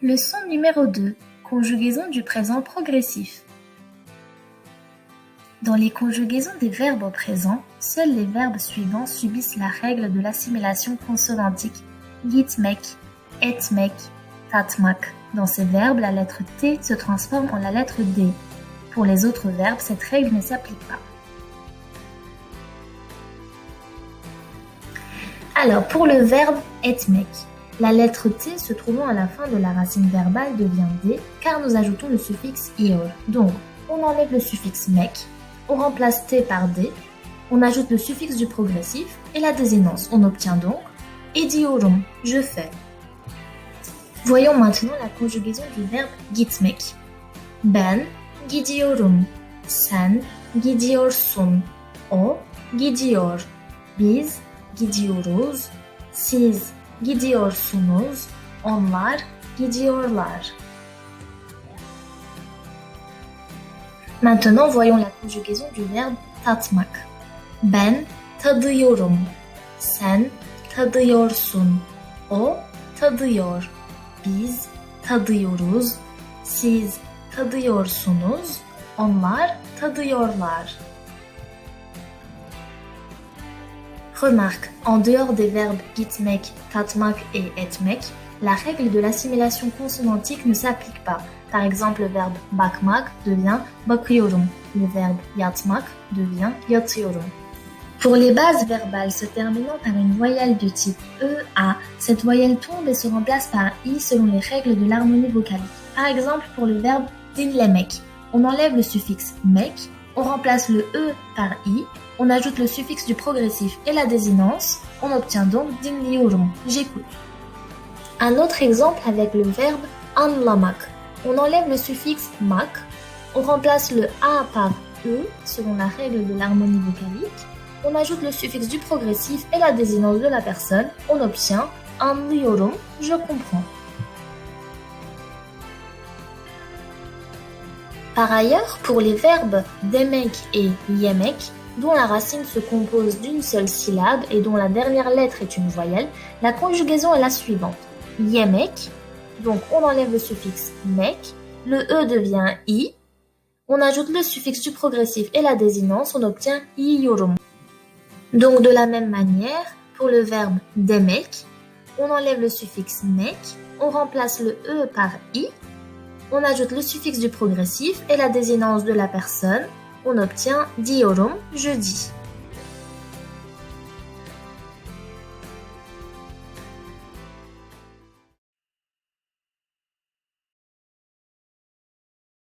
Leçon numéro 2. Conjugaison du présent progressif. Dans les conjugaisons des verbes au présent, seuls les verbes suivants subissent la règle de l'assimilation consonantique gitmek, etmek, tatmak. Dans ces verbes, la lettre T se transforme en la lettre D. Pour les autres verbes, cette règle ne s'applique pas. Alors, pour le verbe etmek, la lettre T se trouvant à la fin de la racine verbale devient D car nous ajoutons le suffixe ior. Donc, on enlève le suffixe mek, on remplace T par D, on ajoute le suffixe du progressif et la désinence. On obtient donc ediorum, je fais. Voyons maintenant la conjugaison du verbe gitmek. Ben gidiyorum, sen gidiyorsun, o gidiyor, biz gidiyoruz, siz gidiyorsunuz, onlar gidiyorlar. Maintenant, voyons la conjugaison du verbe tatmak. Ben tadıyorum, sen tadıyorsun, o tadıyor, biz tadıyoruz, siz tadıyorsunuz, onlar tadıyorlar. Remarque, en dehors des verbes gitmek, tatmak et etmek, la règle de l'assimilation consonantique ne s'applique pas. Par exemple, le verbe bakmak devient bakıyorum, le verbe yatmak devient yatıyorum. Pour les bases verbales se terminant par une voyelle du type E, A, cette voyelle tombe et se remplace par I selon les règles de l'harmonie vocalique. Par exemple, pour le verbe dinlemek, on enlève le suffixe mek, on remplace le E par I, on ajoute le suffixe du progressif et la désinence, on obtient donc dinliyorum, j'écoute. Un autre exemple avec le verbe anlamak. On enlève le suffixe mak, on remplace le A par E selon la règle de l'harmonie vocalique, on ajoute le suffixe du progressif et la désinence de la personne, on obtient anlıyorum, je comprends. Par ailleurs, pour les verbes demek et yemek, dont la racine se compose d'une seule syllabe et dont la dernière lettre est une voyelle, la conjugaison est la suivante. Yemek, donc on enlève le suffixe mek, le E devient I, on ajoute le suffixe du progressif et la désinence, on obtient yiyorum. Donc de la même manière, pour le verbe demek, on enlève le suffixe mek, on remplace le E par I, on ajoute le suffixe du progressif et la désinence de la personne, on obtient diyorum, je dis.